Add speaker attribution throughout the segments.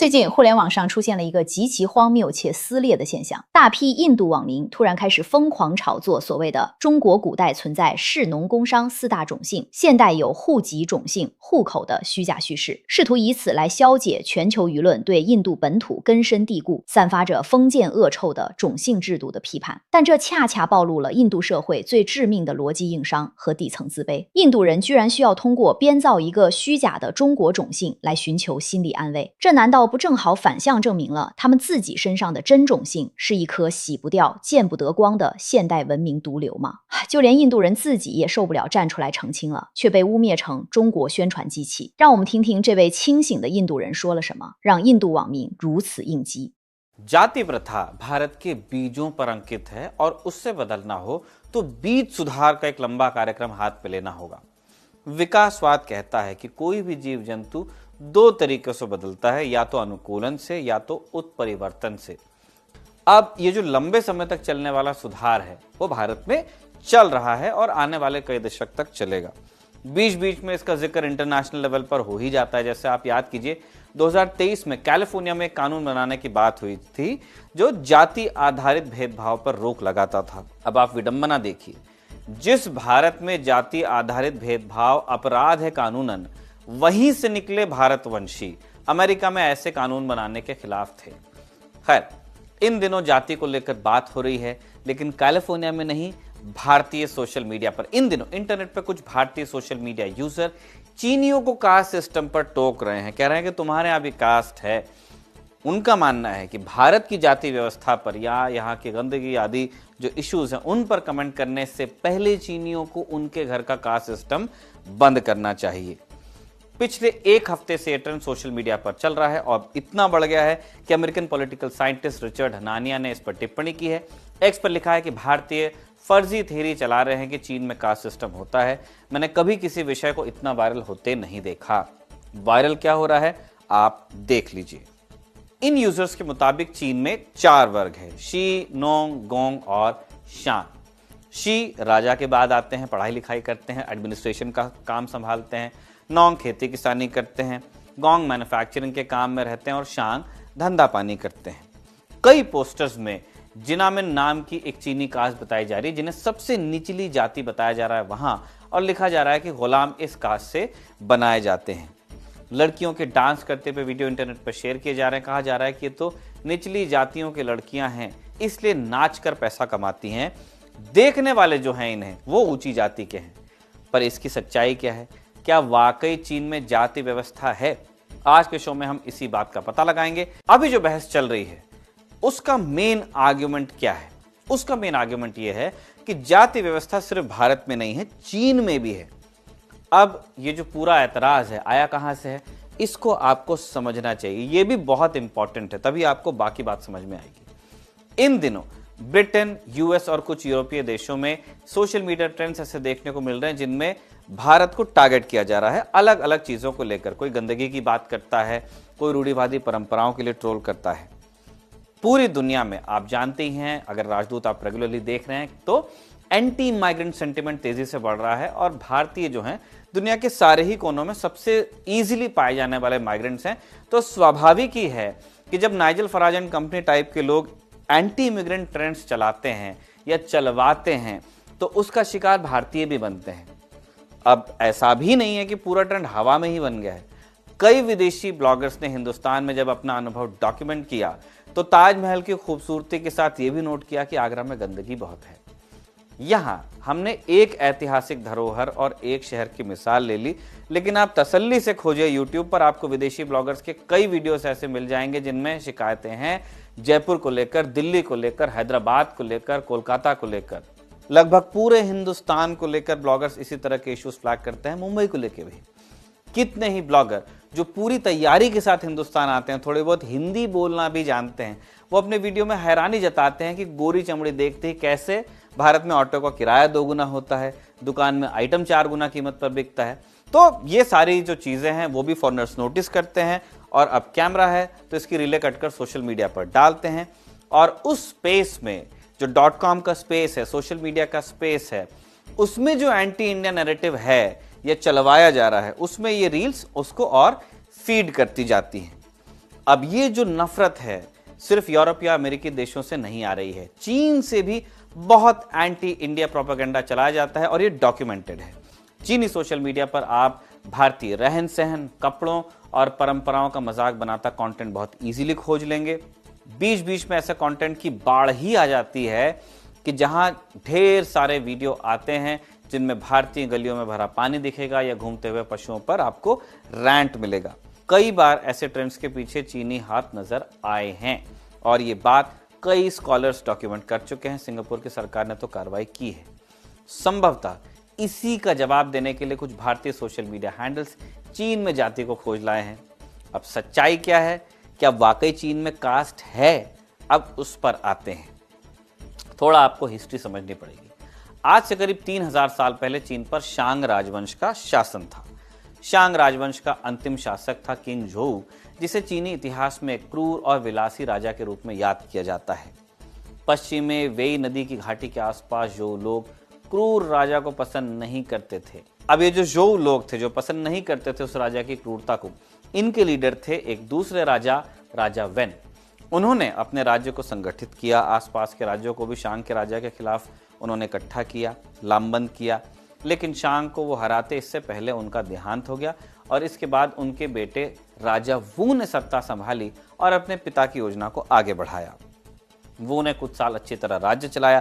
Speaker 1: 最近，互联网上出现了一个极其荒谬且撕裂的现象：大批印度网民突然开始疯狂炒作所谓的中国古代存在士农工商四大种姓，现代有户籍种姓、户口的虚假叙事，试图以此来消解全球舆论对印度本土根深蒂固、散发着封建恶臭的种姓制度的批判。但这恰恰暴露了印度社会最致命的逻辑硬伤和底层自卑。印度人居然需要通过编造一个虚假的中国种姓来寻求心理安慰，这难道不正好反向证明了他们自己身上的真种姓是一颗洗不掉、见不得光的现代文明毒瘤吗？就连印度人自己也受不了站出来澄清了，却被污蔑成中国宣传机器。让我们听听这位清醒的印度人说了什么，让印度网民如此应激。
Speaker 2: जाति प्रथा भारत के बीजों पर अंकित है और उससे बदलना हो तो बीज सुधार का एक लंबा कार्यक्रम हाथ पे लेना होगा। विकासवाद कहता है कि कोई भी जीव जंतु दो तरीकों से बदलता है, या तो अनुकूलन से या तो उत्परिवर्तन से। अब ये जो लंबे समय तक चलने वाला सुधार है वो भारत में चल रहा है और आने वाले कई दशक तक चलेगा। बीच बीच में इसका जिक्र इंटरनेशनल लेवल पर हो ही जाता है। जैसे आप याद कीजिए 2023 में कैलिफोर्निया में एक कानून बनाने की बात हुई थी जो जाति आधारित भेदभाव पर रोक लगाता था। अब आप विडंबना देखिए, जिस भारत में जाति आधारित भेदभाव अपराध है कानूनन, वहीं से निकले भारतवंशी अमेरिका में ऐसे कानून बनाने के खिलाफ थे। खैर, इन दिनों जाति को लेकर बात हो रही है, लेकिन कैलिफोर्निया में नहीं, भारतीय सोशल मीडिया पर इन दिनों इंटरनेट पर कुछ भारतीय सोशल मीडिया यूजर चीनियों को कास्ट सिस्टम पर टोक रहे हैं। कह रहे हैं कि तुम्हारे यहाँ भी कास्ट है। उनका मानना है कि भारत की जाति व्यवस्था पर या यहाँ की गंदगी आदि जो इश्यूज हैं उन पर कमेंट करने से पहले चीनियों को उनके घर का कास्ट सिस्टम बंद करना चाहिए। पिछले एक हफ्ते से ये ट्रेंड सोशल मीडिया पर चल रहा है और इतना बढ़ गया है कि अमेरिकन पॉलिटिकल साइंटिस्ट रिचर्ड हनानिया ने इस पर टिप्पणी की है। एक्स पर लिखा है कि भारतीय फर्जी थ्योरी चला रहे हैं कि चीन में कास्ट सिस्टम होता है। मैंने कभी किसी विषय को इतना वायरल होते नहीं देखा। वायरल क्या हो रहा है आप देख लीजिए। इन यूजर्स के मुताबिक चीन में 4 वर्ग है: शी, नोंग, गोंग और शान। शी राजा के बाद आते हैं, पढ़ाई लिखाई करते हैं, एडमिनिस्ट्रेशन का काम संभालते हैं। नोंग खेती किसानी करते हैं। गोंग मैन्युफैक्चरिंग के काम में रहते हैं और शांग धंधा पानी करते हैं। कई पोस्टर्स में जिनामिन नाम की एक चीनी कास्ट बताई जा रही है जिन्हें सबसे निचली जाति बताया जा रहा है वहां, और लिखा जा रहा है कि गुलाम इस कास्ट से बनाए जाते हैं। लड़कियों के डांस करते हुए वीडियो इंटरनेट पर शेयर किए जा रहे हैं। कहा जा रहा है कि ये तो निचली जातियों की लड़कियां हैं, इसलिए नाच कर पैसा कमाती हैं। देखने वाले जो हैं इन्हें वो ऊंची जाति के हैं। पर इसकी सच्चाई क्या है? क्या वाकई चीन में जाति व्यवस्था है? आज के शो में हम इसी बात का पता लगाएंगे। अभी जो बहस चल रही है उसका मेन आर्ग्यूमेंट क्या है? उसका मेन आर्ग्यूमेंट यह है कि जाति व्यवस्था सिर्फ भारत में नहीं है, चीन में भी है। अब ये जो पूरा ऐतराज है आया कहां से है, इसको आपको समझना चाहिए। ये भी बहुत इंपॉर्टेंट है, तभी आपको बाकी बात समझ में आएगी। इन दिनों ब्रिटेन, यूएस और कुछ यूरोपीय देशों में सोशल मीडिया ट्रेंड्स ऐसे देखने को मिल रहे हैं जिनमें भारत को टारगेट किया जा रहा है अलग अलग चीजों को लेकर। कोई गंदगी की बात करता है, कोई रूढ़िवादी परंपराओं के लिए ट्रोल करता है। पूरी दुनिया में आप जानते ही हैं, अगर राजदूत आप रेगुलरली देख रहे हैं तो एंटी माइग्रेंट सेंटिमेंट तेजी से बढ़ रहा है और भारतीय जो हैं दुनिया के सारे ही कोनों में सबसे इजीली पाए जाने वाले माइग्रेंट्स हैं। तो स्वाभाविक ही है कि जब Nigel Farage and company type के लोग एंटी इमिग्रेंट ट्रेंड्स चलाते हैं या चलवाते हैं तो उसका शिकार भारतीय भी बनते हैं। अब ऐसा भी नहीं है कि पूरा ट्रेंड हवा में ही बन गया है। कई विदेशी ब्लॉगर्स ने हिंदुस्तान में जब अपना अनुभव डॉक्यूमेंट किया तो ताजमहल की खूबसूरती के साथ ये भी नोट किया कि आगरा में गंदगी बहुत है। यहां हमने एक ऐतिहासिक धरोहर और एक शहर की मिसाल ले ली, लेकिन आप तसल्ली से खोजिए यूट्यूब पर, आपको विदेशी ब्लॉगर्स के कई वीडियोस ऐसे मिल जाएंगे जिनमें शिकायतें हैं जयपुर को लेकर, दिल्ली को लेकर, हैदराबाद को लेकर, कोलकाता को लेकर, लगभग पूरे हिंदुस्तान को लेकर ब्लॉगर्स इसी तरह के इश्यूज फ्लैग करते हैं। मुंबई को लेकर भी कितने ही ब्लॉगर जो पूरी तैयारी के साथ हिंदुस्तान आते हैं, थोड़ी बहुत हिंदी बोलना भी जानते हैं, वो अपने वीडियो में हैरानी जताते हैं कि गोरी चमड़ी देखते ही कैसे भारत में ऑटो का किराया 2 गुना होता है, दुकान में आइटम 4 गुना कीमत पर बिकता है। तो ये सारी जो चीजें हैं वो भी फॉरेनर्स नोटिस करते हैं और अब कैमरा है तो इसकी रीले कटकर सोशल मीडिया पर डालते हैं। और उस स्पेस में जो .com का स्पेस है, सोशल मीडिया का स्पेस है, उसमें जो एंटी इंडिया नैरेटिव है ये चलवाया जा रहा है, उसमें ये रील्स उसको और फीड करती जाती हैं। अब ये जो नफरत है सिर्फ यूरोप या अमेरिकी देशों से नहीं आ रही है, चीन से भी बहुत एंटी इंडिया प्रोपेगेंडा चलाया जाता है और ये डॉक्यूमेंटेड है। चीनी सोशल मीडिया पर आप भारतीय रहन सहन, कपड़ों और परंपराओं का मजाक बनाता कंटेंट बहुत इजीली खोज लेंगे। बीच बीच में ऐसे कंटेंट की बाढ़ ही आ जाती है कि जहां ढेर सारे वीडियो आते हैं जिनमें भारतीय गलियों में भरा पानी दिखेगा या घूमते हुए पशुओं पर आपको रैंट मिलेगा। कई बार ऐसे ट्रेंड्स के पीछे चीनी हाथ नजर आए हैं और ये बात कई स्कॉलर्स डॉक्यूमेंट कर चुके हैं। सिंगापुर की सरकार ने तो कार्रवाई की है। संभवतः इसी का जवाब देने के लिए कुछ भारतीय सोशल मीडिया हैंडल्स चीन में जाति को खोज लाए हैं। अब सच्चाई क्या है, क्या वाकई चीन में कास्ट है, अब उस पर आते हैं। थोड़ा आपको हिस्ट्री समझनी पड़ेगी। आज से करीब 3000 साल पहले चीन पर शांग राजवंश का शासन था। शांग राजवंश का अंतिम शासक था किंग झोऊ, जिसे चीनी इतिहास में क्रूर और विलासी राजा के रूप में याद किया जाता है। पश्चिम में वेई नदी की घाटी के आसपास जो लोग क्रूर राजा को पसंद नहीं करते थे, अब ये जो झोऊ लोग थे जो पसंद नहीं करते थे उस राजा की क्रूरता को, इनके लीडर थे एक दूसरे राजा, राजा वेन। उन्होंने अपने राज्य को संगठित किया, आसपास के राज्यों को भी शांग के राजा के खिलाफ उन्होंने इकट्ठा किया, लामबंद किया। लेकिन शांग को वो हराते इससे पहले उनका देहांत हो गया और इसके बाद उनके बेटे राजा वू ने सत्ता संभाली और अपने पिता की योजना को आगे बढ़ाया। वू ने कुछ साल अच्छी तरह राज्य चलाया,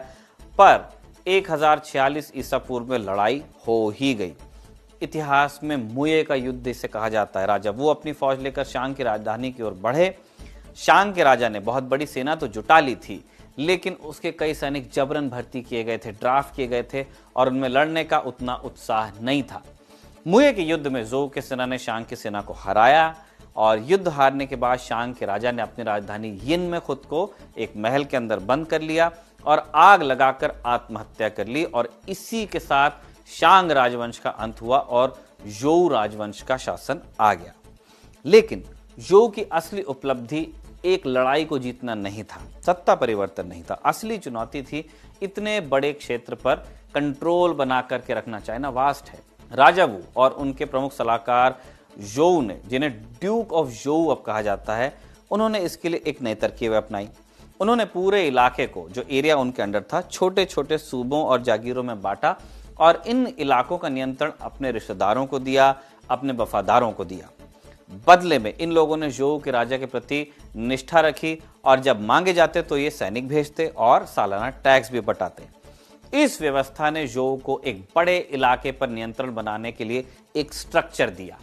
Speaker 2: पर 1046 ईसा पूर्व में लड़ाई हो ही गई। इतिहास में मुये का युद्ध इसे कहा जाता है। राजा वू अपनी फौज लेकर शांग की राजधानी की ओर बढ़े। शांग के राजा ने बहुत बड़ी सेना तो जुटा ली थी, लेकिन उसके कई सैनिक जबरन भर्ती किए गए थे, ड्राफ्ट किए गए थे और उनमें लड़ने का उतना उत्साह नहीं था। मुये के युद्ध में जोऊ के सेना ने शांग की सेना को हराया और युद्ध हारने के बाद शांग के राजा ने अपनी राजधानी यिन में खुद को एक महल के अंदर बंद कर लिया और आग लगाकर आत्महत्या कर ली और इसी के साथ शांग राजवंश का अंत हुआ और जोऊ राजवंश का शासन आ गया। लेकिन जोऊ की असली उपलब्धि एक लड़ाई को जीतना नहीं था, सत्ता परिवर्तन नहीं था। असली चुनौती थी इतने बड़े क्षेत्र पर कंट्रोल बना करके रखना। चाइना वास्ट है। राजा वू और उनके प्रमुख सलाहकार जोऊ ने, जिन्हें ड्यूक ऑफ जोऊ अब कहा जाता है, उन्होंने इसके लिए एक नई तरकीब अपनाई। उन्होंने पूरे इलाके को, जो एरिया उनके अंडर था, छोटे छोटे सूबों और जागीरों में बांटा और इन इलाकों का नियंत्रण अपने रिश्तेदारों को दिया, अपने वफादारों को दिया। बदले में इन लोगों ने जोऊ के राजा के प्रति निष्ठा रखी और जब मांगे जाते तो ये सैनिक भेजते और सालाना टैक्स भी बटाते। इस व्यवस्था ने जोऊ को एक बड़े इलाके पर नियंत्रण बनाने के लिए एक स्ट्रक्चर दिया।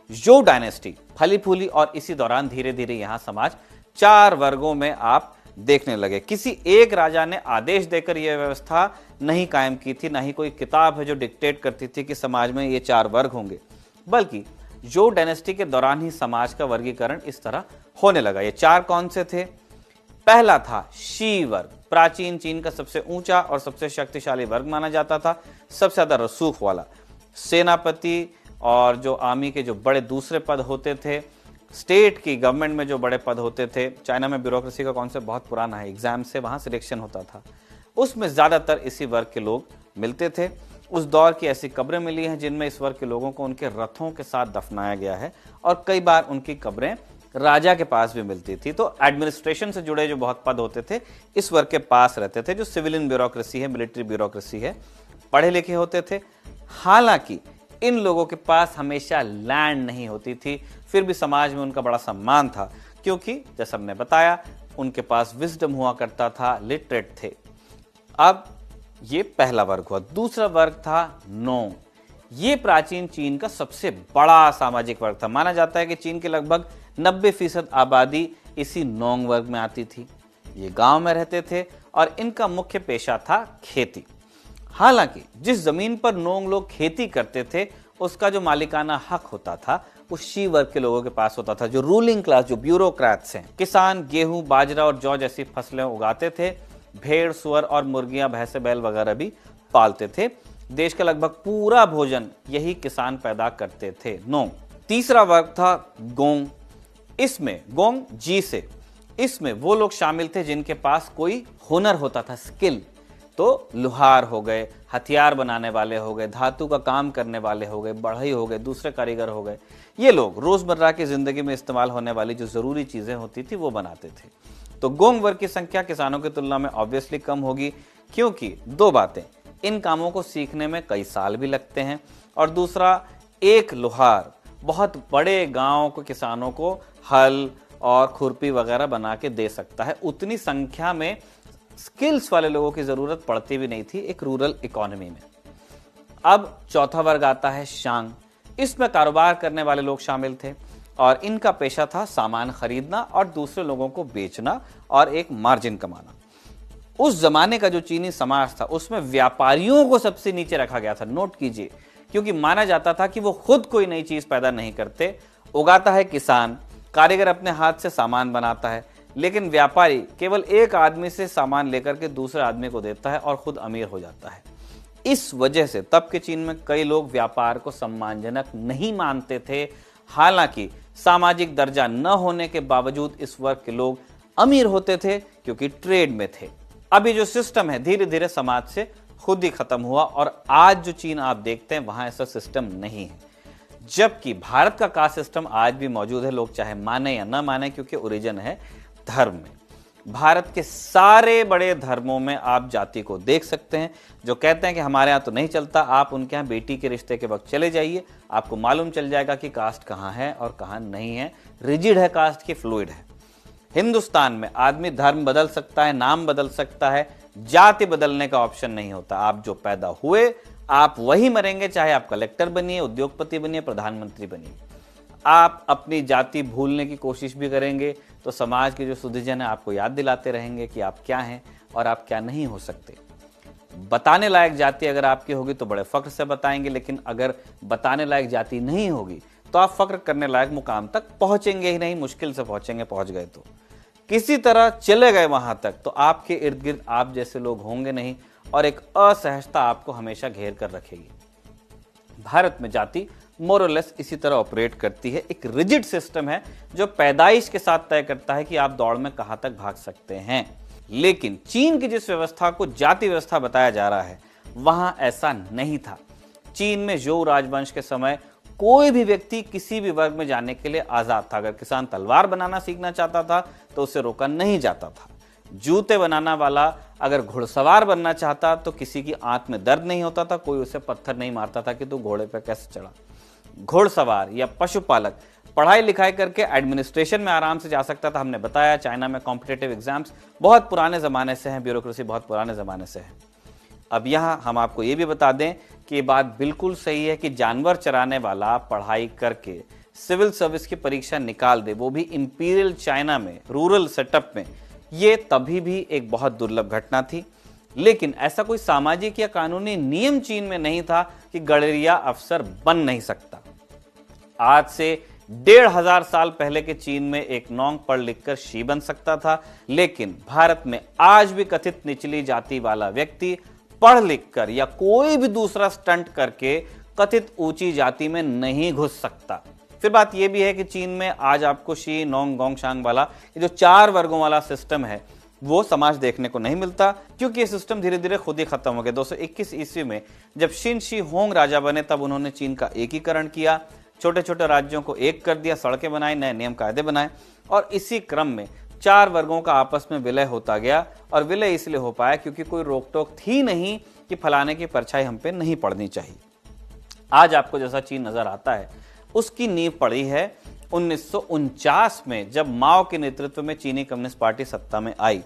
Speaker 2: जोऊ डायनेस्टी फली फूली और इसी दौरान धीरे धीरे यहां समाज 4 वर्गों में आप देखने लगे। किसी एक राजा ने आदेश देकर यह व्यवस्था नहीं कायम की थी, ना ही कोई किताब है जो डिक्टेट करती थी कि समाज में ये 4 वर्ग होंगे, बल्कि जोऊ डायनेस्टी के दौरान ही समाज का वर्गीकरण इस तरह होने लगा। ये 4 कौन से थे? पहला था शी वर्ग। प्राचीन चीन का सबसे ऊंचा और सबसे शक्तिशाली वर्ग माना जाता था, सबसे ज्यादा रसूख वाला। सेनापति और जो आर्मी के जो बड़े दूसरे पद होते थे, स्टेट की गवर्नमेंट में जो बड़े पद होते थे, चाइना में ब्यूरोक्रेसी का कॉन्सेप्ट बहुत पुराना है, एग्जाम से वहां सिलेक्शन होता था, उसमें ज्यादातर इसी वर्ग के लोग मिलते थे। उस दौर की ऐसी कब्रें मिली हैं जिनमें इस वर्ग के लोगों को उनके रथों के साथ दफनाया गया है और कई बार उनकी कब्रें राजा के पास भी मिलती थी। तो एडमिनिस्ट्रेशन से जुड़े जो बहुत पद होते थे इस वर्ग के पास रहते थे, जो सिविलियन ब्यूरोक्रेसी है, मिलिट्री ब्यूरोक्रेसी है, पढ़े लिखे होते थे। हालांकि इन लोगों के पास हमेशा लैंड नहीं होती थी, फिर भी समाज में उनका बड़ा सम्मान था, क्योंकि जैसा हमने बताया उनके पास विजडम हुआ करता था, लिटरेट थे। अब ये पहला वर्ग हुआ। दूसरा वर्ग था नोंग। ये प्राचीन चीन का सबसे बड़ा सामाजिक वर्ग था। माना जाता है कि चीन के लगभग 90% आबादी इसी नोंग वर्ग में आती थी। ये गांव में रहते थे और इनका मुख्य पेशा था खेती। हालांकि जिस जमीन पर नोंग लोग खेती करते थे उसका जो मालिकाना हक होता था वो शी वर्ग के लोगों के पास होता था, जो रूलिंग क्लास, जो ब्यूरोक्रेट्स हैं। किसान गेहूं, बाजरा और जौ जैसी फसलें उगाते थे, भेड़, सुअर और मुर्गियां, भैंसे, बैल वगैरह भी पालते थे। देश का लगभग पूरा भोजन यही किसान पैदा करते थे। नोंग। तीसरा वर्ग था गोंग। इसमें गोंग जी से, इसमें वो लोग शामिल थे जिनके पास कोई हुनर होता था, स्किल। तो लुहार हो गए, हथियार बनाने वाले हो गए, धातु का काम करने वाले हो गए, बढ़ई हो गए, दूसरे कारीगर हो गए, ये लोग रोजमर्रा की जिंदगी में इस्तेमाल होने वाली जो जरूरी चीजें होती थी वो बनाते थे। तो गोंग वर्ग की संख्या किसानों की तुलना में ऑब्वियसली कम होगी, क्योंकि दो बातें, इन कामों को सीखने में कई साल भी लगते हैं, और दूसरा, एक लुहार बहुत बड़े गांव के किसानों को हल और खुरपी वगैरह बना के दे सकता है। उतनी संख्या में स्किल्स वाले लोगों की जरूरत पड़ती भी नहीं थी एक रूरल इकोनॉमी में। अब चौथा वर्ग आता है शांग। इसमें कारोबार करने वाले लोग शामिल थे और इनका पेशा था सामान खरीदना और दूसरे लोगों को बेचना और एक मार्जिन कमाना। उस जमाने का जो चीनी समाज था उसमें व्यापारियों को सबसे नीचे रखा गया था, नोट कीजिए, क्योंकि माना जाता था कि वो खुद कोई नई चीज पैदा नहीं करते, उगाता है किसान, कारीगर अपने हाथ से सामान बनाता है, लेकिन व्यापारी केवल एक आदमी से सामान लेकर के दूसरे आदमी को देता है और खुद अमीर हो जाता है। इस वजह से तब के चीन में कई लोग व्यापार को सम्मानजनक नहीं मानते थे। हालांकि सामाजिक दर्जा न होने के बावजूद इस वर्ग के लोग अमीर होते थे क्योंकि ट्रेड में थे। अब ये जो सिस्टम है धीरे धीरे समाज से खुद ही खत्म हुआ और आज जो चीन आप देखते हैं वहां ऐसा सिस्टम नहीं है, जबकि भारत का कास्ट सिस्टम आज भी मौजूद है, लोग चाहे माने या ना माने, क्योंकि ओरिजिन है धर्म में। भारत के सारे बड़े धर्मों में आप जाति को देख सकते हैं। जो कहते हैं कि हमारे यहाँ तो नहीं चलता, आप उनके यहाँ बेटी के रिश्ते के वक्त चले जाइए, आपको मालूम चल जाएगा कि कास्ट कहाँ है और कहाँ नहीं है। रिजिड है कास्ट की, फ्लूइड है। हिंदुस्तान में आदमी धर्म बदल सकता है, नाम बदल सकता है, जाति बदलने का ऑप्शन नहीं होता। आप जो पैदा हुए आप वही मरेंगे, चाहे आप कलेक्टर बनिए, उद्योगपति बनिए, प्रधानमंत्री बनिए। आप अपनी जाति भूलने की कोशिश भी करेंगे तो समाज के जो सुधीजन है आपको याद दिलाते रहेंगे कि आप क्या हैं और आप क्या नहीं हो सकते। बताने लायक जाति अगर आपकी होगी तो बड़े फख्र से बताएंगे, लेकिन अगर बताने लायक जाति नहीं होगी तो आप फख्र करने लायक मुकाम तक पहुंचेंगे ही नहीं, मुश्किल से पहुंचेंगे, पहुंच गए तो किसी तरह चले गए वहां तक, तो आपके इर्द गिर्द आप जैसे लोग होंगे नहीं और एक असहजता आपको हमेशा घेर कर रखेगी। भारत में जाति मोरलेस इसी तरह ऑपरेट करती है। एक रिजिड सिस्टम है जो पैदाइश के साथ तय करता है कि आप दौड़ में कहां तक भाग सकते हैं। लेकिन चीन की जिस व्यवस्था को जाति व्यवस्था बताया जा रहा है वहां ऐसा नहीं था। चीन में जोउ राजवंश के समय कोई भी व्यक्ति किसी भी वर्ग में जाने के लिए आजाद था। अगर किसान तलवार बनाना सीखना चाहता था तो उसे रोका नहीं जाता था। जूते बनाना वाला अगर घुड़सवार बनना चाहता तो किसी की आंत में दर्द नहीं होता था, कोई उसे पत्थर नहीं मारता था कि तू घोड़े पर कैसे चढ़ा। घुड़सवार या पशुपालक पढ़ाई लिखाई करके एडमिनिस्ट्रेशन में आराम से जा सकता था। हमने बताया चाइना में कॉम्पिटिटिव एग्जाम्स बहुत पुराने जमाने से हैं, ब्यूरोक्रेसी बहुत पुराने जमाने से है। अब यहाँ हम आपको ये भी बता दें कि ये बात बिल्कुल सही है कि जानवर चराने वाला पढ़ाई करके सिविल सर्विस की परीक्षा निकाल दे, वो भी इंपीरियल चाइना में रूरल सेटअप में, ये तभी भी एक बहुत दुर्लभ घटना थी। लेकिन ऐसा कोई सामाजिक या कानूनी नियम चीन में नहीं था कि गडरिया अफसर बन नहीं सकता। आज से 1500 साल पहले के चीन में एक नोंग पढ़ लिखकर शी बन सकता था, लेकिन भारत में आज भी कथित निचली जाति वाला व्यक्ति पढ़ लिखकर या कोई भी दूसरा स्टंट करके कथित ऊंची जाति में नहीं घुस सकता। फिर बात यह भी है कि चीन में आज आपको शी, नोंग, गोंगशांग वाला ये जो 4 वर्गों वाला सिस्टम है वो समाज देखने को नहीं मिलता, क्योंकि ये सिस्टम धीरे धीरे खुद ही खत्म हो गया। 221 ईस्वी में जब शिन शी होंग राजा बने तब उन्होंने चीन का एकीकरण किया, छोटे छोटे राज्यों को एक कर दिया, सड़कें बनाई, नए नियम कायदे बनाए, और इसी क्रम में 4 वर्गों का आपस में विलय होता गया। और विलय इसलिए हो पाया क्योंकि कोई रोक टोक थी नहीं कि फलाने की परछाई हम पे नहीं पड़नी चाहिए। आज आपको जैसा चीन नजर आता है उसकी नींव पड़ी है 1949 में, जब माओ के नेतृत्व में चीनी कम्युनिस्ट पार्टी सत्ता में आई।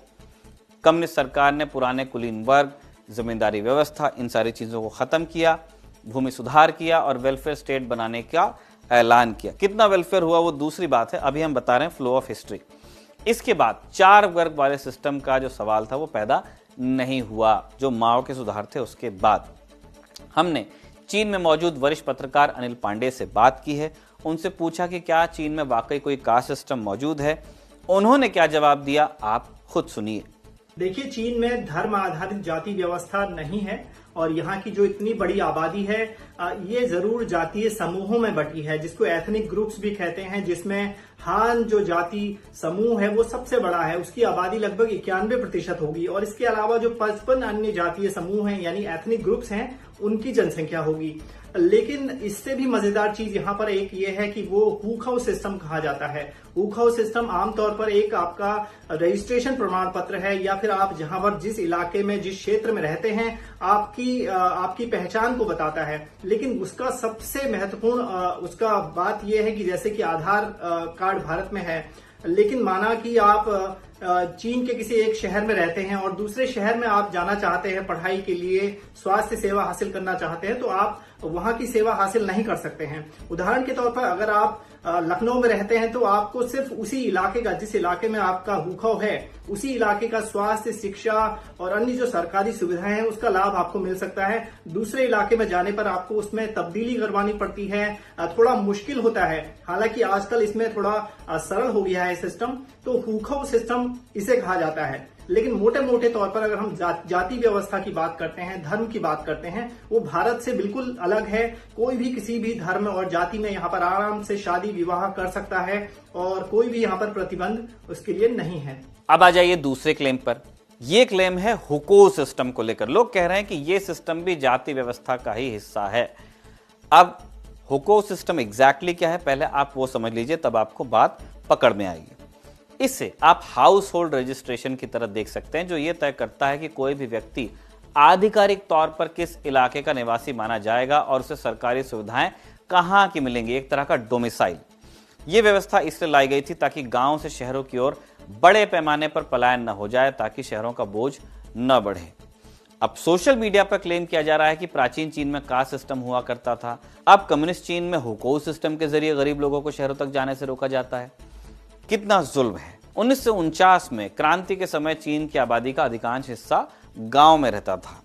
Speaker 2: कम्युनिस्ट सरकार ने पुराने कुलीन वर्ग, जमींदारी व्यवस्था, इन सारी चीजों को खत्म किया, भूमि सुधार किया और वेलफेयर स्टेट बनाने का ऐलान किया। कितना वेलफेयर हुआ वो दूसरी बात है, अभी हम बता रहे हैं फ्लो ऑफ हिस्ट्री। इसके बाद 4 वर्ग वाले सिस्टम का जो सवाल था वो पैदा नहीं हुआ, जो माओ के सुधार थे उसके बाद। हमने चीन में मौजूद वरिष्ठ पत्रकार अनिल पांडे से बात की है, उनसे पूछा कि क्या चीन में वाकई कोई कास्ट सिस्टम मौजूद है। उन्होंने क्या जवाब दिया आप खुद सुनिए।
Speaker 3: देखिए, चीन में धर्म आधारित जाति व्यवस्था नहीं है और यहाँ की जो इतनी बड़ी आबादी है ये जरूर जातीय समूहों में बटी है, जिसको एथनिक ग्रुप्स भी कहते हैं, जिसमें हान जो जाति समूह है वो सबसे बड़ा है। उसकी आबादी लगभग 91% होगी और इसके अलावा जो 55 अन्य जातीय समूह हैं यानी एथनिक ग्रुप्स हैं उनकी जनसंख्या होगी। लेकिन इससे भी मजेदार चीज यहाँ पर एक ये है कि वो हुखाओ सिस्टम कहा जाता है। हुखाओ सिस्टम आमतौर पर एक आपका रजिस्ट्रेशन प्रमाण पत्र है या फिर आप जहां पर जिस इलाके में जिस क्षेत्र में रहते हैं आपकी पहचान को बताता है। लेकिन उसका सबसे महत्वपूर्ण उसका बात यह है कि जैसे कि आधार कार्ड भारत में है, लेकिन माना कि आप चीन के किसी एक शहर में रहते हैं और दूसरे शहर में आप जाना चाहते हैं पढ़ाई के लिए, स्वास्थ्य सेवा हासिल करना चाहते हैं, तो आप वहां की सेवा हासिल नहीं कर सकते हैं। उदाहरण के तौर पर अगर आप लखनऊ में रहते हैं तो आपको सिर्फ उसी इलाके का, जिस इलाके में आपका हुखाव है, उसी इलाके का स्वास्थ्य, शिक्षा और अन्य जो सरकारी सुविधाएं हैं उसका लाभ आपको मिल सकता है। दूसरे इलाके में जाने पर आपको उसमें तब्दीली करवानी पड़ती है, थोड़ा मुश्किल होता है। हालांकि आजकल इसमें थोड़ा सरल हो गया है सिस्टम, तो हुखाव सिस्टम इसे कहा जाता है। लेकिन मोटे मोटे तौर पर अगर हम जाति व्यवस्था की बात करते हैं, धर्म की बात करते हैं, वो भारत से बिल्कुल अलग है। कोई भी किसी भी धर्म और जाति में यहाँ पर आराम से शादी विवाह कर सकता है और कोई भी यहाँ पर प्रतिबंध उसके लिए नहीं है।
Speaker 2: अब आ जाइए दूसरे क्लेम पर। यह क्लेम है हुको सिस्टम को लेकर। लोग कह रहे हैं कि यह सिस्टम भी जाति व्यवस्था का ही हिस्सा है। अब हुको सिस्टम एग्जैक्टली क्या है, पहले आप वो समझ लीजिए, तब आपको बात पकड़ में आएगी। इससे आप हाउस होल्ड रजिस्ट्रेशन की तरह देख सकते हैं, जो ये तय करता है कि कोई भी व्यक्ति आधिकारिक तौर पर किस इलाके का निवासी माना जाएगा और उसे सरकारी सुविधाएं कहां की मिलेंगी, एक तरह का डोमिसाइल। यह व्यवस्था इसलिए लाई गई थी ताकि गांव से शहरों की ओर बड़े पैमाने पर पलायन न हो जाए, ताकि शहरों का बोझ न बढ़े। अब सोशल मीडिया पर क्लेम किया जा रहा है कि प्राचीन चीन में कास्ट सिस्टम हुआ करता था, अब कम्युनिस्ट चीन में हुको सिस्टम के जरिए गरीब लोगों को शहरों तक जाने से रोका जाता है। कितना जुल्म है। 1949 में क्रांति के समय चीन की आबादी का अधिकांश हिस्सा गांव में रहता था,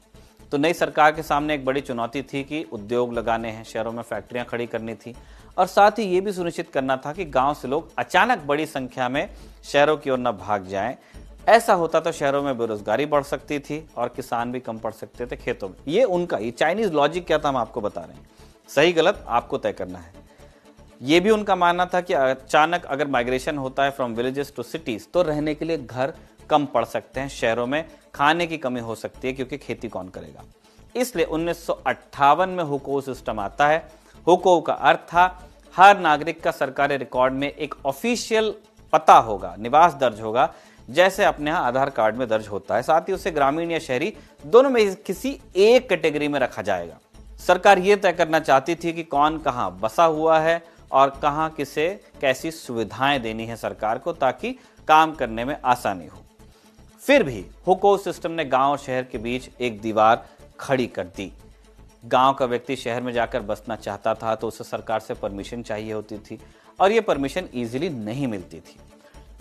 Speaker 2: तो नई सरकार के सामने एक बड़ी चुनौती थी कि उद्योग लगाने हैं, शहरों में फैक्ट्रियां खड़ी करनी थी और साथ ही ये भी सुनिश्चित करना था कि गांव से लोग अचानक बड़ी संख्या में शहरों की ओर न भाग जाएं। ऐसा होता तो शहरों में बेरोजगारी बढ़ सकती थी और किसान भी कम पड़ सकते थे खेतों में। ये उनका, ये चाइनीज लॉजिक क्या था हम आपको बता रहे हैं, सही गलत आपको तय करना है। ये भी उनका मानना था कि अचानक अगर माइग्रेशन होता है फ्रॉम विलेजेस टू सिटीज तो रहने के लिए घर कम पड़ सकते हैं, शहरों में खाने की कमी हो सकती है क्योंकि खेती कौन करेगा। इसलिए 1958 में हुको सिस्टम आता है। हुको का अर्थ था हर नागरिक का सरकारी रिकॉर्ड में एक ऑफिशियल पता होगा, निवास दर्ज होगा, जैसे अपने यहाँ आधार कार्ड में दर्ज होता है। साथ ही उसे ग्रामीण या शहरी दोनों में किसी एक कैटेगरी में रखा जाएगा। सरकार ये तय करना चाहती थी कि कौन कहाँ बसा हुआ है और कहां किसे कैसी सुविधाएं देनी है सरकार को, ताकि काम करने में आसानी हो। फिर भी हुको सिस्टम ने गांव और शहर के बीच एक दीवार खड़ी कर दी। गांव का व्यक्ति शहर में जाकर बसना चाहता था तो उसे सरकार से परमिशन चाहिए होती थी और यह परमिशन इजीली नहीं मिलती थी।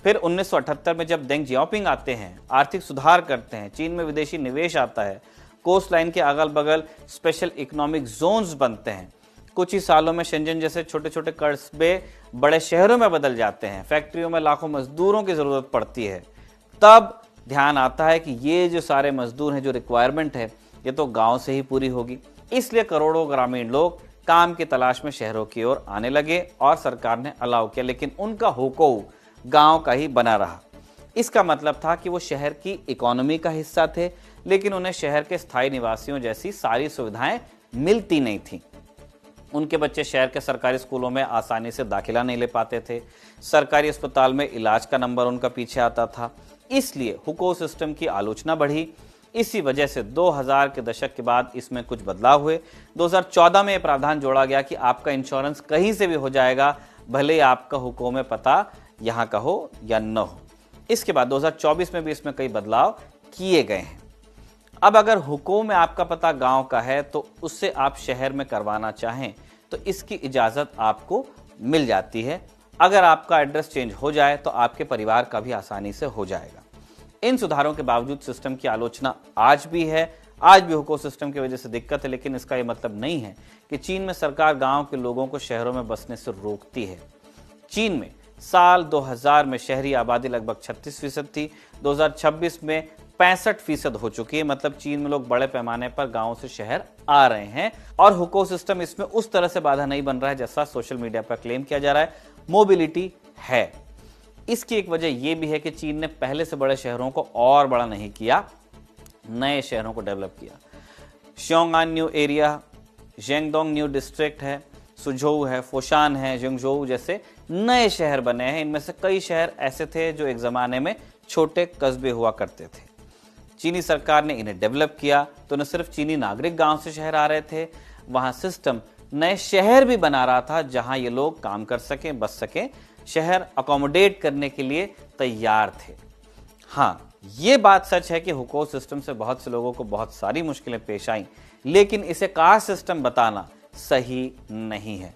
Speaker 2: फिर 1978 में जब देंग जियाओपिंग आते हैं, आर्थिक सुधार करते हैं, चीन में विदेशी निवेश आता है, कोस्ट लाइन के अगल बगल स्पेशल इकोनॉमिक जोन्स बनते हैं, कुछ ही सालों में शेंजन जैसे छोटे छोटे कस्बे बड़े शहरों में बदल जाते हैं, फैक्ट्रियों में लाखों मजदूरों की जरूरत पड़ती है, तब ध्यान आता है कि ये जो सारे मजदूर हैं, जो रिक्वायरमेंट है, ये तो गांव से ही पूरी होगी। इसलिए करोड़ों ग्रामीण लोग काम की तलाश में शहरों की ओर आने लगे और सरकार ने अलाउ किया, लेकिन उनका हुको गांव का ही बना रहा। इसका मतलब था कि वो शहर की इकोनॉमी का हिस्सा थे, लेकिन उन्हें शहर के स्थायी निवासियों जैसी सारी सुविधाएं मिलती नहीं थी। उनके बच्चे शहर के सरकारी स्कूलों में आसानी से दाखिला नहीं ले पाते थे, सरकारी अस्पताल में इलाज का नंबर उनका पीछे आता था। इसलिए हुको सिस्टम की आलोचना बढ़ी। इसी वजह से 2000 के दशक के बाद इसमें कुछ बदलाव हुए। 2014 में यह प्रावधान जोड़ा गया कि आपका इंश्योरेंस कहीं से भी हो जाएगा, भले ही आपका हुको में पता यहाँ का हो या न हो। इसके बाद 2024 में भी इसमें कई बदलाव किए गए हैं। अब अगर हुको में आपका पता गांव का है तो उससे आप शहर में करवाना चाहें तो इसकी इजाजत आपको मिल जाती है। अगर आपका एड्रेस चेंज हो जाए तो आपके परिवार का भी आसानी से हो जाएगा। इन सुधारों के बावजूद सिस्टम की आलोचना आज भी है। आज भी हुको सिस्टम की वजह से दिक्कत है, लेकिन इसका यह मतलब नहीं है कि चीन में सरकार गांव के लोगों को शहरों में बसने से रोकती है। चीन में साल 2000 में शहरी आबादी लगभग 36% थी, 2026 में 65% हो चुकी है। मतलब चीन में लोग बड़े पैमाने पर गांव से शहर आ रहे हैं और हुको सिस्टम इसमें उस तरह से बाधा नहीं बन रहा है जैसा सोशल मीडिया पर क्लेम किया जा रहा है। मोबिलिटी है। इसकी एक वजह यह भी है कि चीन ने पहले से बड़े शहरों को और बड़ा नहीं किया, नए शहरों को डेवलप किया। श्योंगान न्यू एरिया, जेंगडोंग न्यू डिस्ट्रिक्ट है, सुझोउ है, फोशान है, जिंगझोउ जैसे नए शहर बने हैं। इनमें से कई शहर ऐसे थे जो एक जमाने में छोटे कस्बे हुआ करते थे। चीनी सरकार ने इन्हें डेवलप किया तो न सिर्फ चीनी नागरिक गांव से शहर आ रहे थे, वहां सिस्टम नए शहर भी बना रहा था जहां ये लोग काम कर सकें, बस सकें। शहर अकोमोडेट करने के लिए तैयार थे। हाँ, ये बात सच है कि हुको सिस्टम से बहुत से लोगों को बहुत सारी मुश्किलें पेश आईं, लेकिन इसे कास्ट सिस्टम बताना सही नहीं है।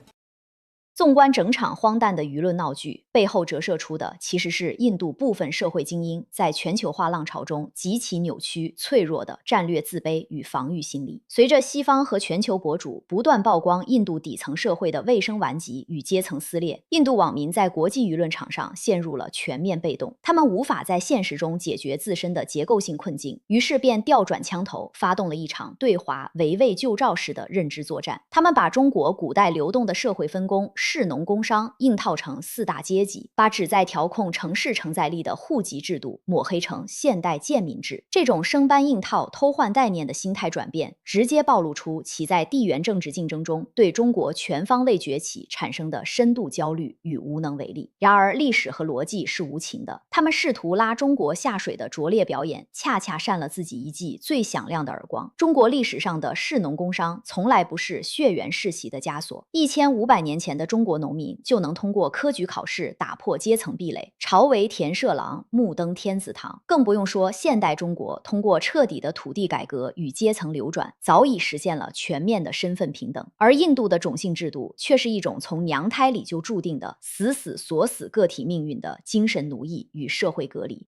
Speaker 1: 纵观整场荒诞的舆论闹剧，背后折射出的其实是印度部分社会精英在全球化浪潮中极其扭曲、脆弱的战略自卑与防御心理。随着西方和全球博主不断曝光印度底层社会的卫生顽疾与阶层撕裂，印度网民在国际舆论场上陷入了全面被动。他们无法在现实中解决自身的结构性困境，于是便调转枪头，发动了一场对华围魏救赵式的认知作战。他们把中国古代流动的社会分工士农工商硬套成4大阶级，把旨在调控城市承载力的户籍制度抹黑成现代贱民制。这种生搬硬套、偷换概念的心态转变，直接暴露出其在地缘政治竞争中对中国全方位崛起产生的深度焦虑与无能为力。然而，历史和逻辑是无情的，他们试图拉中国下水的拙劣表演，恰恰扇了自己一记最响亮的耳光。中国历史上的士农工商从来不是血缘世袭的枷锁，1500年前的中国农民就能通过科举考试打破阶层壁垒，朝为田舍郎，暮登天子堂。更不用说现代中国通过彻底的土地改革与阶层流转，早已实现了全面的身份平等。而印度的种姓制度却是一种从娘胎里就注定的死死锁死个体命运的精神奴役与社会隔离。